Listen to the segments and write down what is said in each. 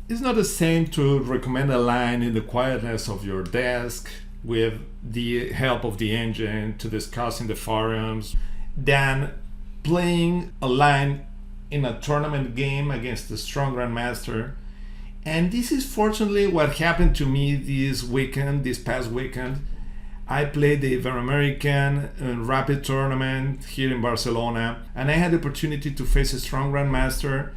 It's not the same to recommend a line in the quietness of your desk with the help of the engine to discuss in the forums than playing a line in a tournament game against a strong Grandmaster. And this is fortunately what happened to me this past weekend. I played the Iberoamerican Rapid Tournament here in Barcelona, and I had the opportunity to face a strong Grandmaster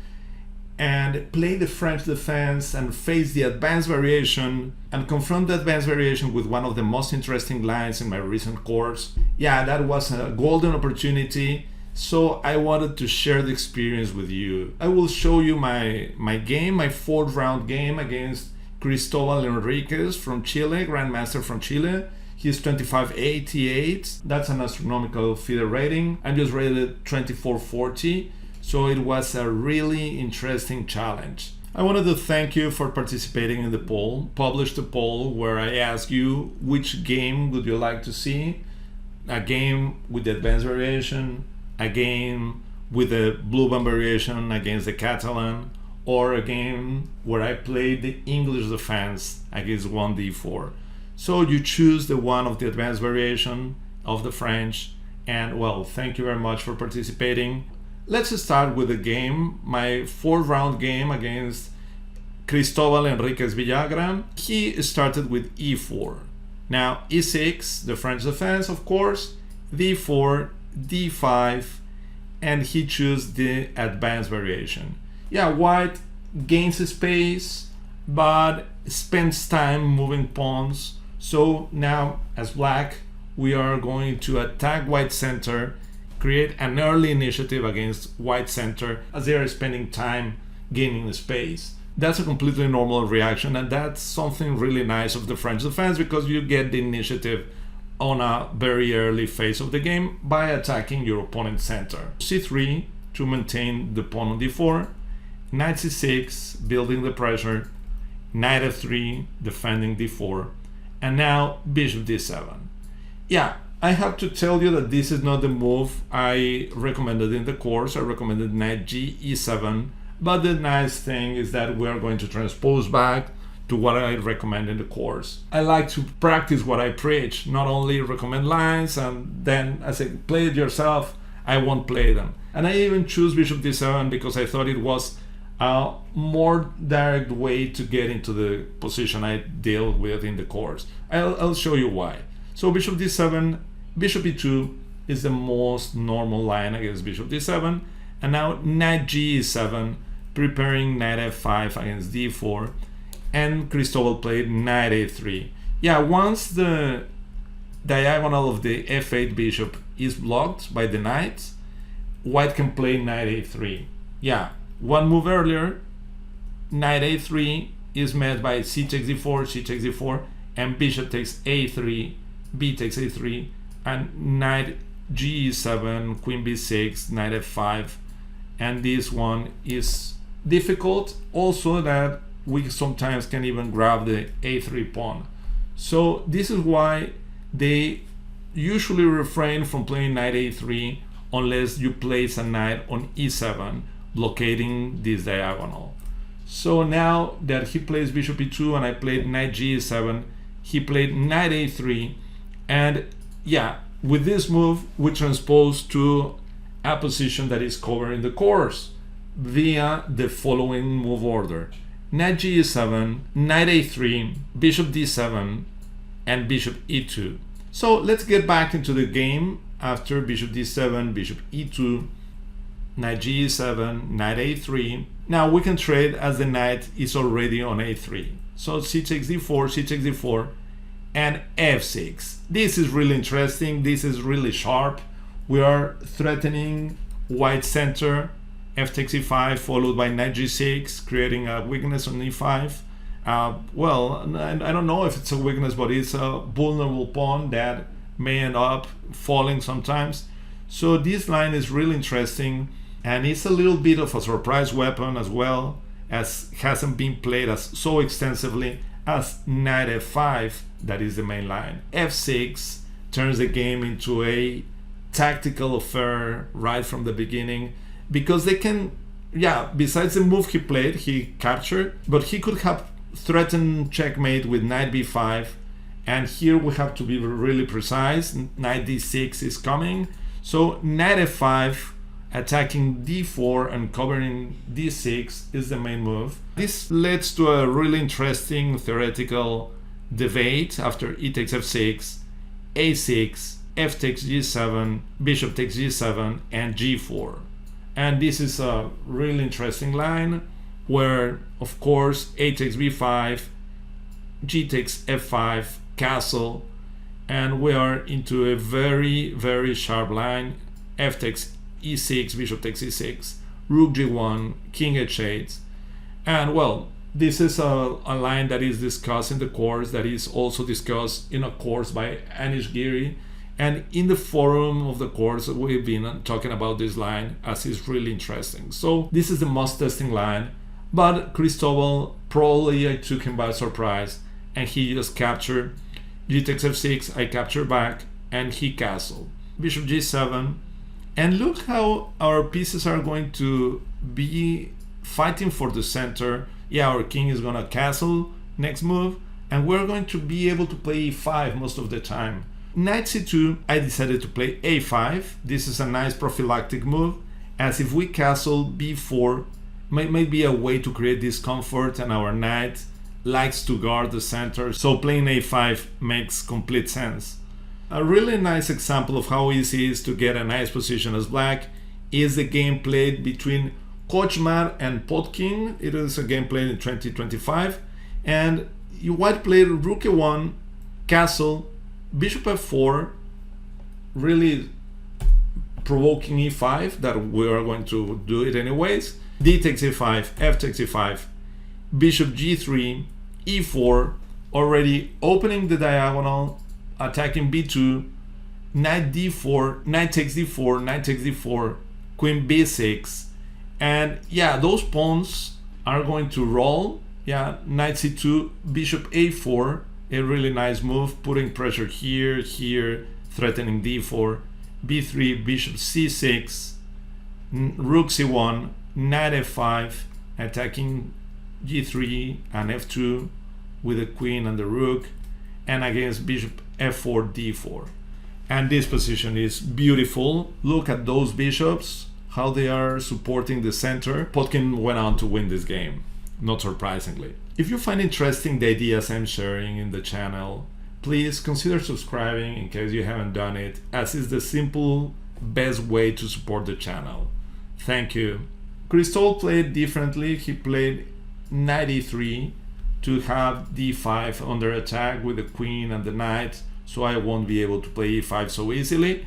and play the French defense and face the advanced variation and confront the advanced variation with one of the most interesting lines in my recent course. Yeah, that was a golden opportunity, so I wanted to share the experience with you. I will show you my game, my fourth round game against Cristobal Enriquez from Chile, Grandmaster from Chile. He's 2588. That's an astronomical FIDE rating. I'm just rated 2440. So it was a really interesting challenge. I wanted to thank you for participating in the poll. Published a poll where I asked you which game would you like to see. A game with the advanced variation, a game with the blue band variation against the Catalan, or a game where I played the English defense against 1d4. So you choose the one of the advanced variation of the French, and well, thank you very much for participating. Let's start with the game, my fourth round game against Cristobal Enriquez Villagra. He started with e4. Now e6, the French defense, of course, d4, d5, and he chose the advanced variation. Yeah, white gains space, but spends time moving pawns. So now, as black, we are going to attack white center, create an early initiative against white center as they are spending time gaining the space. That's a completely normal reaction, and that's something really nice of the French defense because you get the initiative on a very early phase of the game by attacking your opponent's center. c3 to maintain the pawn on d4, knight c6 building the pressure, knight f3 defending d4, and now bishop d7. Yeah, I have to tell you that this is not the move I recommended in the course. I recommended knight g e7, but the nice thing is that we are going to transpose back to what I recommend in the course. I like to practice what I preach, not only recommend lines and then I say play it yourself, I won't play them. And I even choose bishop d7 because I thought it was a more direct way to get into the position I deal with in the course. I'll show you why. So bishop d7, bishop e2 is the most normal line against bishop d7, and now knight g7, preparing knight f5 against d4, and Cristobal played knight a3. Yeah, once the diagonal of the f8 bishop is blocked by the knight, white can play knight a3. Yeah, one move earlier, knight a3 is met by c takes d4, c takes d4, and bishop takes a3, b takes a3, and knight g7, queen b6, knight f5, and this one is difficult. Also that we sometimes can even grab the a3 pawn. So this is why they usually refrain from playing knight a3 unless you place a knight on e7, blockading this diagonal. So now that he plays bishop e2 and I played knight g7, he played knight a3, and yeah, with this move we transpose to a position that is covered in the course via the following move order: knight g7, knight a3, bishop d7, and bishop e2. So let's get back into the game after bishop d7, bishop e2, knight g7, knight a3. Now we can trade as the knight is already on a3. So c takes d4, c takes d4, and f6. This is really interesting. This is really sharp. We are threatening white center. F takes e5 followed by knight g6, creating a weakness on e5. Well, I don't know if it's a weakness, but it's a vulnerable pawn that may end up falling sometimes. So this line is really interesting, and it's a little bit of a surprise weapon as well, as hasn't been played as so extensively as knight f5, that is the main line. f6 turns the game into a tactical affair right from the beginning, because they can yeah, besides the move he played, he captured, but he could have threatened checkmate with knight b5, and here we have to be really precise. Knight d6 is coming, so knight f5 attacking d4 and covering d6 is the main move. This leads to a really interesting theoretical debate after e takes f6, a6, f takes g7, bishop takes g7, and g4. And this is a really interesting line where, of course, a takes b5, g takes f5, castle, and we are into a very, very sharp line. F takes e6, bishop takes e6, rook g1, king h8. And well, this is a line that is discussed in the course, that is also discussed in a course by Anish Giri. And in the forum of the course, we've been talking about this line as it's really interesting. So this is the most testing line, but Cristobal, probably I took him by surprise, and he just captured. G takes f6, I capture back, and he castled. Bishop g7, and look how our pieces are going to be fighting for the center. Yeah, our king is gonna castle next move, and we're going to be able to play e5 most of the time. Knight c2, I decided to play a5. This is a nice prophylactic move, as if we castle b4 might be a way to create discomfort, and our knight likes to guard the center, so playing a5 makes complete sense. A really nice example of how easy it is to get a nice position as black is the game played between Kochmar and Potkin. It is a game played in 2025, and white played rook e1, castle, bishop f4, really provoking e5, that we are going to do it anyways. D takes e5, f takes e5, bishop g3, e4, already opening the diagonal, attacking b2, knight d4, knight takes d4, knight takes d4, queen b6, and yeah, those pawns are going to roll. Yeah, knight c2, bishop a4, a really nice move, putting pressure here, threatening d4, b3, bishop c6, rook c1, knight f5, attacking g3 and f2 with the queen and the rook, and against bishop f4, d4. And this position is beautiful. Look at those bishops, how they are supporting the center. Potkin went on to win this game, not surprisingly. If you find interesting the ideas I'm sharing in the channel, please consider subscribing in case you haven't done it, as is the simple best way to support the channel. Thank you. Cristobal played differently. He played knight e3 to have d5 under attack with the queen and the knight, so I won't be able to play e5 so easily,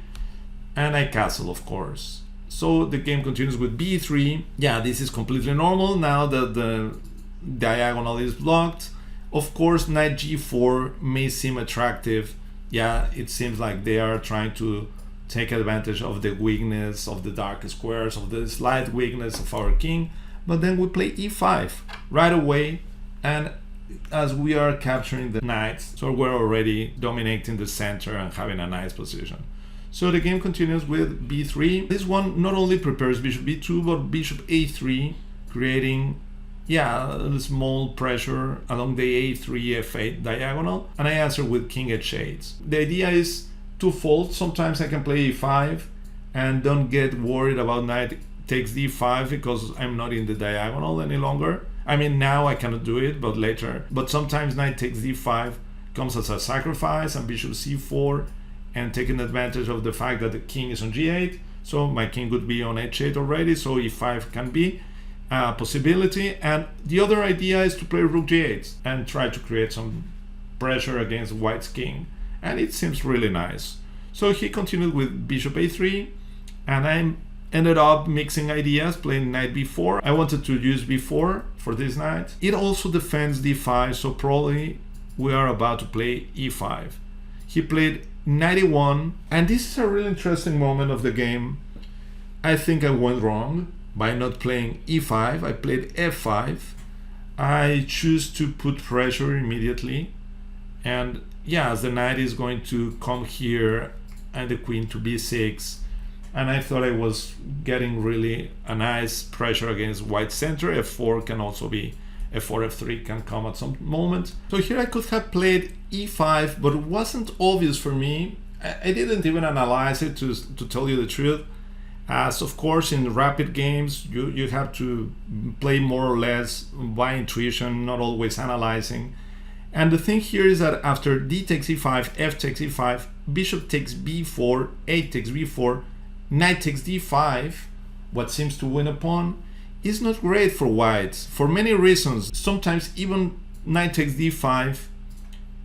and I castle, of course. So the game continues with b3. Yeah, this is completely normal now that the diagonal is blocked. Of course, knight g4 may seem attractive. Yeah, it seems like they are trying to take advantage of the weakness of the dark squares, of the slight weakness of our king. But then we play e5 right away, and as we are capturing the knights, so we're already dominating the center and having a nice position. So the game continues with b3. This one not only prepares bishop b2, but bishop a3, creating a small pressure along the a3 f8 diagonal, and I answer with king h8. The idea is twofold. Sometimes I can play e5 and don't get worried about knight takes d5 because I'm not in the diagonal any longer. I mean, now I cannot do it, but later. But sometimes knight takes d5 comes as a sacrifice, and bishop c4, and taking advantage of the fact that the king is on g8, so my king would be on h8 already, so e5 can be a possibility. And the other idea is to play rook g8 and try to create some pressure against white's king, and it seems really nice. So he continued with bishop a3, and I ended up mixing ideas, playing knight b4. I wanted to use b4 for this knight. It also defends d5, so probably we are about to play e5. He played knight e1, and this is a really interesting moment of the game. I think I went wrong by not playing e5. I played f5. I choose to put pressure immediately, and yeah, as the knight is going to come here and the queen to b6, and I thought I was getting really a nice pressure against white center. F4 can also be, F4, F3 can come at some moment. So here I could have played E5, but it wasn't obvious for me. I didn't even analyze it, to tell you the truth. As of course in rapid games, you have to play more or less by intuition, not always analyzing. And the thing here is that after d takes e5, f takes e5, bishop takes b4, a takes b4, knight takes d5, what seems to win a pawn, is not great for white for many reasons. Sometimes even knight takes d5,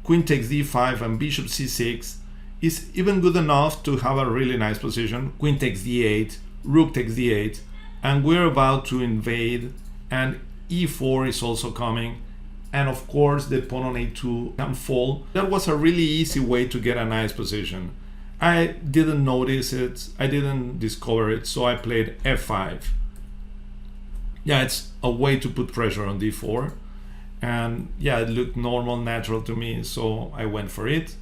queen takes d5, and bishop c6 is even good enough to have a really nice position. Queen takes d8, rook takes d8, and we're about to invade, and e4 is also coming, and of course the pawn on a2 can fall. That was a really easy way to get a nice position. I didn't notice it, I didn't discover it, so I played f5. Yeah, it's a way to put pressure on d4, and yeah, it looked normal, natural to me, so I went for it.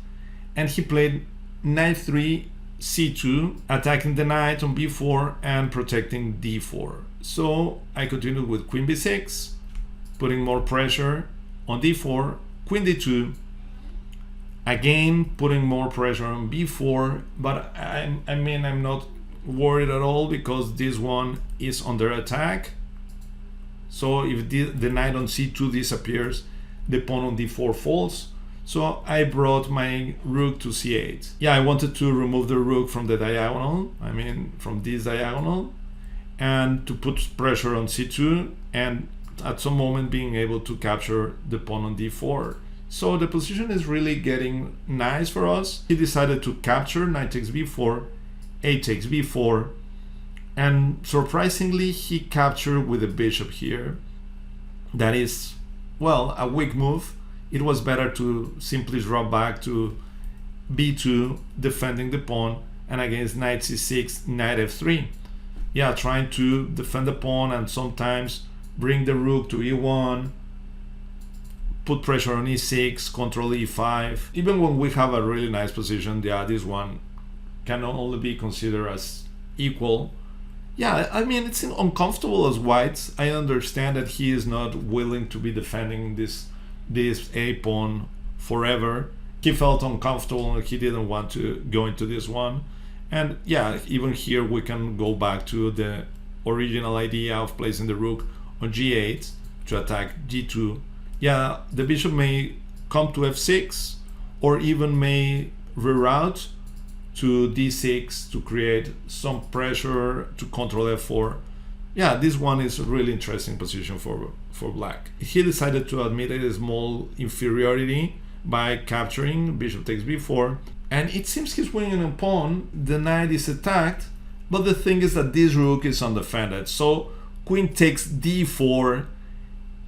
And he played knight 3, c2, attacking the knight on b4 and protecting d4. So I continued with queen b6, putting more pressure on d4, queen d2, again putting more pressure on b4, but I mean I'm not worried at all because this one is under attack. So if the knight on c2 disappears, the pawn on d4 falls. So I brought my rook to c8. Yeah, I wanted to remove the rook from the diagonal, I mean from this diagonal, and to put pressure on c2 and at some moment being able to capture the pawn on d4. So the position is really getting nice for us. He decided to capture, knight takes b4, a takes b4, and surprisingly he captured with the bishop here. That is, well, a weak move. It was better to simply drop back to b2, defending the pawn, and against knight c6, knight f3. Yeah, trying to defend the pawn and sometimes bring the rook to e1, put pressure on e6, control e5. Even when we have a really nice position, yeah, this one can only be considered as equal. Yeah, I mean, it's uncomfortable as white. I understand that he is not willing to be defending this a pawn forever. He felt uncomfortable and he didn't want to go into this one. And yeah, even here we can go back to the original idea of placing the rook on g8 to attack g2. Yeah, the bishop may come to f6 or even may reroute to d6 to create some pressure to control f4. Yeah, this one is a really interesting position for black. He decided to admit a small inferiority by capturing, bishop takes b4, and it seems he's winning a pawn. The knight is attacked, but the thing is that this rook is undefended. So queen takes d4,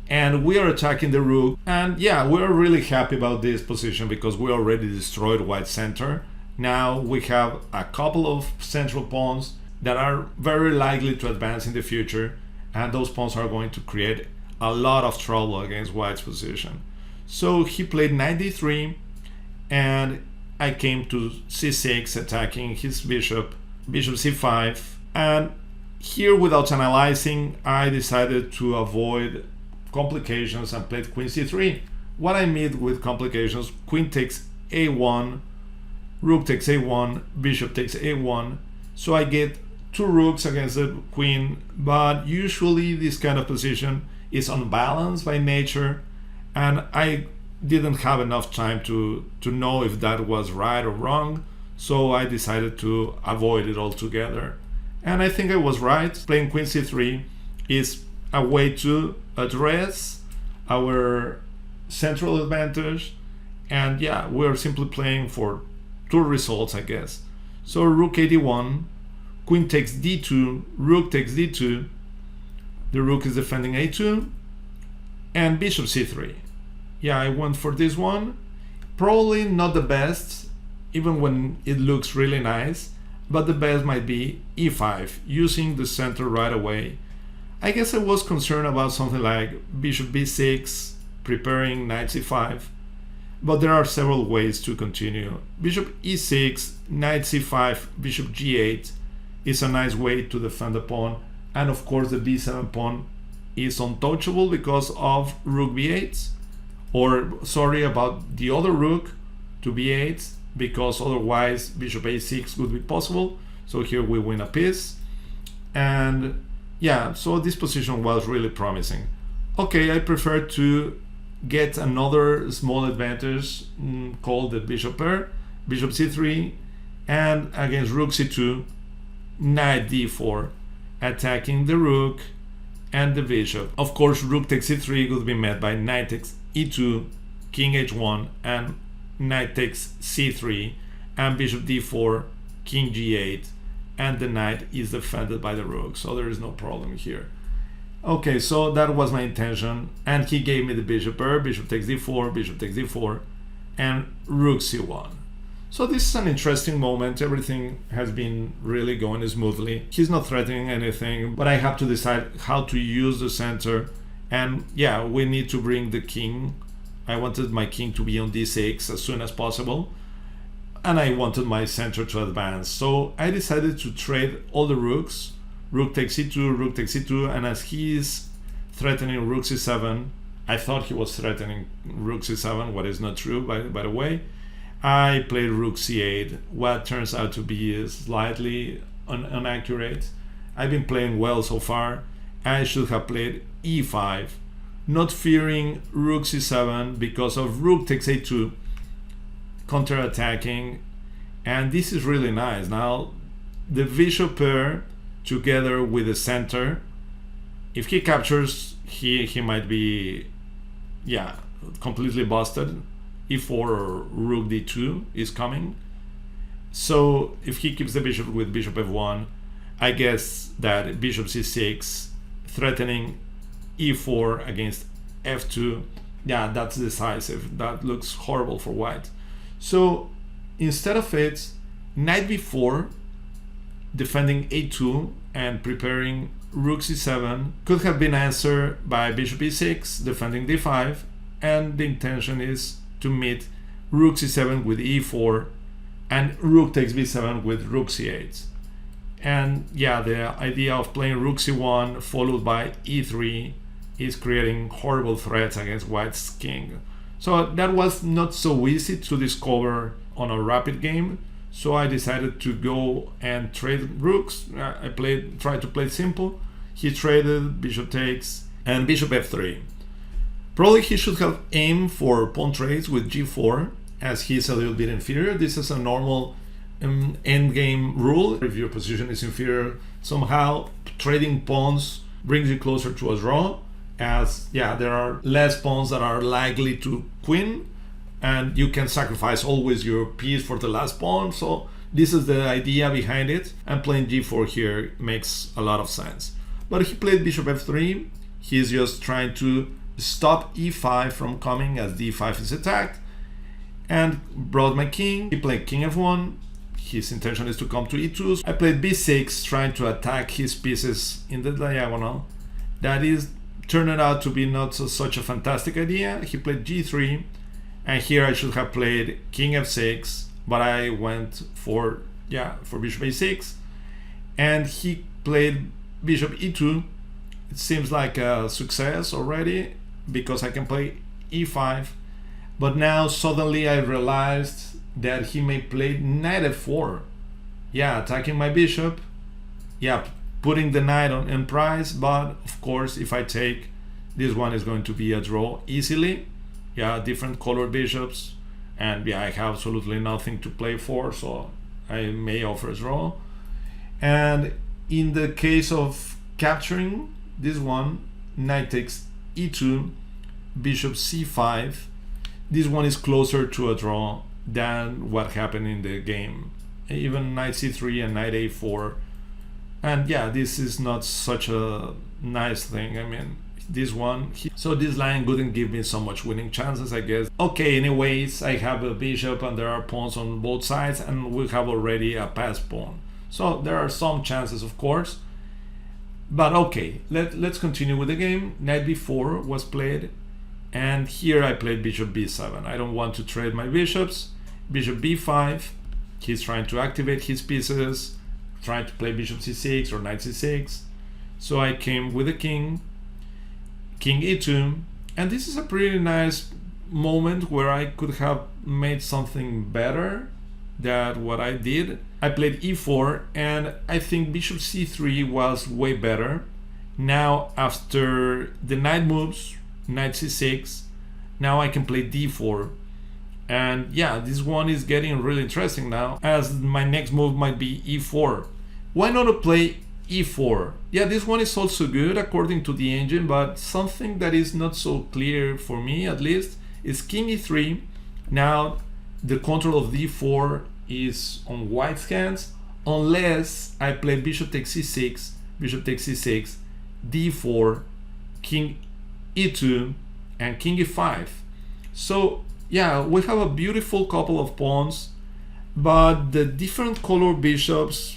and we are attacking the rook. And yeah, we're really happy about this position because we already destroyed white center. Now we have a couple of central pawns that are very likely to advance in the future, and those pawns are going to create a lot of trouble against white's position. So he played knight d3, and I came to c6, attacking his bishop, bishop c5, and here, without analyzing, I decided to avoid complications and played queen c3. What I mean with complications, queen takes a1, rook takes a1, bishop takes a1, so I get two rooks against the queen, but usually this kind of position is unbalanced by nature, and I didn't have enough time to know if that was right or wrong, so I decided to avoid it altogether. And I think I was right. Playing queen c3 is a way to address our central advantage, and yeah, we're simply playing for two results, I guess. So rook d1, queen takes d2, rook takes d2, the rook is defending a2, and bishop c3. Yeah, I went for this one. Probably not the best, even when it looks really nice, but the best might be e5, using the center right away. I guess I was concerned about something like bishop b6, preparing knight c5, but there are several ways to continue. Bishop e6, knight c5, bishop g8 is a nice way to defend the pawn. And of course the b7 pawn is untouchable because of rook b8, or sorry, about the other rook to b8, because otherwise bishop a6 would be possible. So here we win a piece. And yeah, so this position was really promising. Okay, I prefer to get another small advantage called the bishop pair, bishop c3, and against rook c2, knight d4, attacking the rook and the bishop. Of course, rook takes c3 would be met by knight takes e2, king h1, and knight takes c3, and bishop d4, king g8, and the knight is defended by the rook, so there is no problem here. Okay, so that was my intention, and he gave me the bishop pair, bishop takes d4, bishop takes d4, and rook c1. So this is an interesting moment. Everything has been really going smoothly. He's not threatening anything, but I have to decide how to use the center. And yeah, we need to bring the king. I wanted my king to be on d6 as soon as possible, and I wanted my center to advance. So I decided to trade all the rooks. Rook takes c2, rook takes c2, and as he is threatening rook c7, I thought he was threatening rook c7, what is not true, by the way. I played rook c8, what turns out to be slightly inaccurate. I've been playing well so far. I should have played e5, not fearing rook c7 because of rook takes a2, counter-attacking, and this is really nice. Now the bishop pair together with the center, if he captures, he might be, yeah, completely busted. e4 or rook d2 is coming. So if he keeps the bishop with bishop f1, I guess that bishop c6 threatening e4 against f2, yeah, that's decisive. That looks horrible for white. So instead of it, knight b4 defending a2 and preparing rook c7 could have been answered by bishop e6 defending d5, and the intention is to meet rook c7 with e4 and rook takes b7 with rook c8. And yeah, the idea of playing rook c1 followed by e3 is creating horrible threats against white's king. So that was not so easy to discover on a rapid game, so I decided to go and trade rooks. I tried to play simple. He traded bishop takes and bishop f3. Probably he should have aimed for pawn trades with g4, as he's a little bit inferior. This is a normal endgame rule. If your position is inferior, somehow trading pawns brings you closer to a draw, as yeah, there are less pawns that are likely to queen, and you can sacrifice always your piece for the last pawn. So this is the idea behind it, and playing g4 here makes a lot of sense. But he played bishop f3. He's just trying to stop e5 from coming as d5 is attacked, and brought my king. He played king f1. His intention is to come to e2. I played b6, trying to attack his pieces in the diagonal. That is turned out to be not such a fantastic idea. He played g3, and here I should have played king f6, but I went for bishop a6, and he played bishop e2. It seems like a success already because I can play e5, but now suddenly I realized that he may play knight f4. Yeah, attacking my bishop. Yeah, putting the knight in prize, but of course if I take, this one is going to be a draw easily. Yeah, different colored bishops, and yeah, I have absolutely nothing to play for, so I may offer a draw. And in the case of capturing this one, knight takes e2, bishop c5. This one is closer to a draw than what happened in the game. Even knight c3 and knight a4. And yeah, this is not such a nice thing. I mean, this one, so this line wouldn't give me so much winning chances, I guess. Okay, anyways, I have a bishop and there are pawns on both sides, and we have already a passed pawn. So there are some chances, of course. But okay, let's continue with the game. Knight b4 was played, and here I played bishop b7. I don't want to trade my bishops. Bishop b5, he's trying to activate his pieces, trying to play bishop c6 or knight c6. So I came with the king e2, and this is a pretty nice moment where I could have made something better than what I did. I played e4, and I think bishop c3 was way better. Now after the knight moves, knight c6, now I can play d4. And yeah, this one is getting really interesting now, as my next move might be e4. Why not play e4? Yeah, this one is also good according to the engine, but something that is not so clear for me, at least, is king e3. Now the control of d4 is on white's hands, unless I play bishop takes c6, bishop takes c6, d4, king e2, and king e5. So yeah, we have a beautiful couple of pawns, but the different color bishops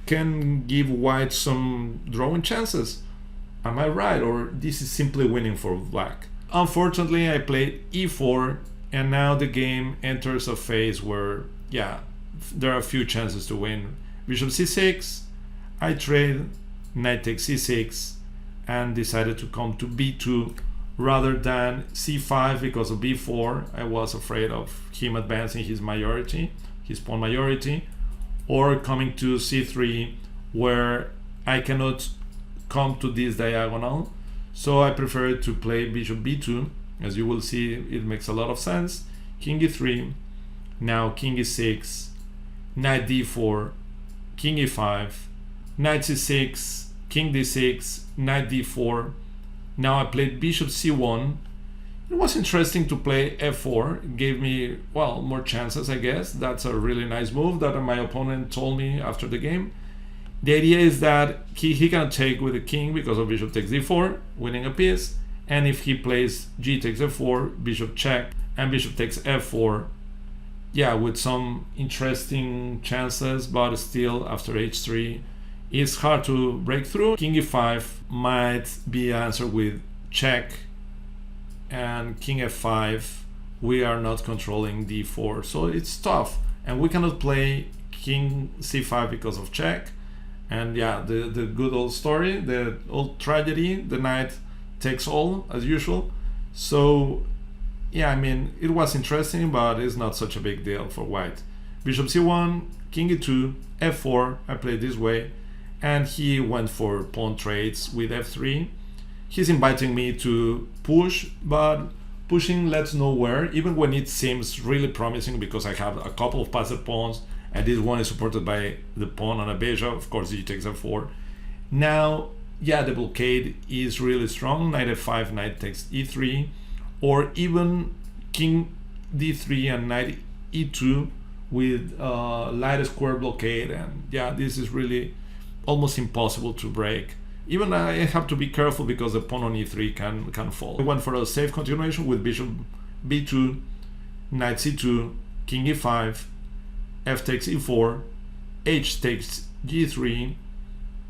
can give white some drawing chances. Am I right? Or this is simply winning for black? Unfortunately, I played e4, and now the game enters a phase where, yeah, there are a few chances to win. Bishop c6, I trade, knight takes c6, and decided to come to b2 rather than c5 because of b4. I was afraid of him advancing his majority, his pawn majority, or coming to c3 where I cannot come to this diagonal. So I prefer to play bishop b2. As you will see, it makes a lot of sense. King e3, now king e6, knight d4, king e5, knight c6, king d6, knight d4. Now I played bishop c1. It was interesting to play f4. It gave me, well, more chances, I guess. That's a really nice move that my opponent told me after the game. The idea is that he can take with the king because of bishop takes d4, winning a piece. And if he plays g takes f4, bishop check, and bishop takes f4, yeah, with some interesting chances, but still after h3, it's hard to break through. King e5 might be answered with check, and king f5, we are not controlling d4, so it's tough. And we cannot play king c5 because of check. And yeah, the good old story, the old tragedy, the knight takes all as usual. So yeah, I mean, it was interesting, but it's not such a big deal for white. Bishop c1, king e2, f4, I played this way, and he went for pawn trades with f3. He's inviting me to push, but pushing leads nowhere, even when it seems really promising because I have a couple of passed pawns, and this one is supported by the pawn on a bishop. Of course, g takes f4. Now, yeah, the blockade is really strong. Knight f5, knight takes e3, or even king d3 and knight e2 with light square blockade. And yeah, this is really almost impossible to break. Even I have to be careful because the pawn on e3 can fall. I went for a safe continuation with bishop b2, knight c2, king e5, f takes e4, h takes g3,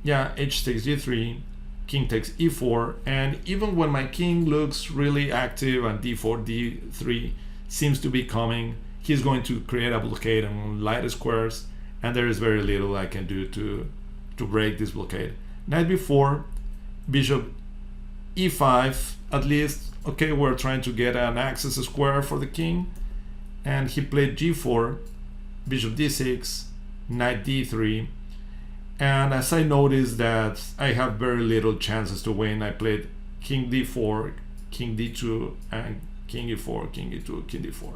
yeah, h takes g3, king takes e4, and even when my king looks really active and d4, d3 seems to be coming, he's going to create a blockade on light squares, and there is very little I can do to break this blockade. Knight b4, bishop e5, at least, okay, we're trying to get an access square for the king, and he played g4, bishop d6, knight d3, and as I noticed that I have very little chances to win, I played king d4, king d2, and king e4, king e2, king d4,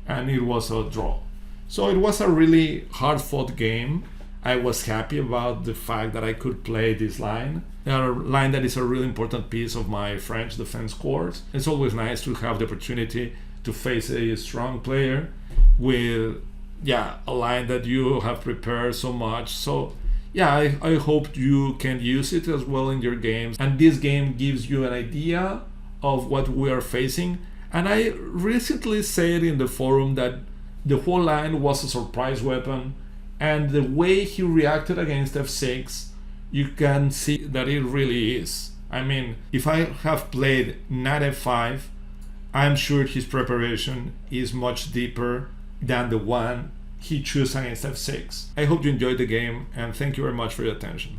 and it was a draw. So it was a really hard-fought game. I was happy about the fact that I could play this line, a line that is a really important piece of my French defense course. It's always nice to have the opportunity to face a strong player with, yeah, a line that you have prepared so much. So yeah, I hope you can use it as well in your games. And this game gives you an idea of what we are facing. And I recently said in the forum that the whole line was a surprise weapon. And the way he reacted against f6, you can see that it really is. I mean, if I have played knight f5, I'm sure his preparation is much deeper than the one he chose against f6. I hope you enjoyed the game, and thank you very much for your attention.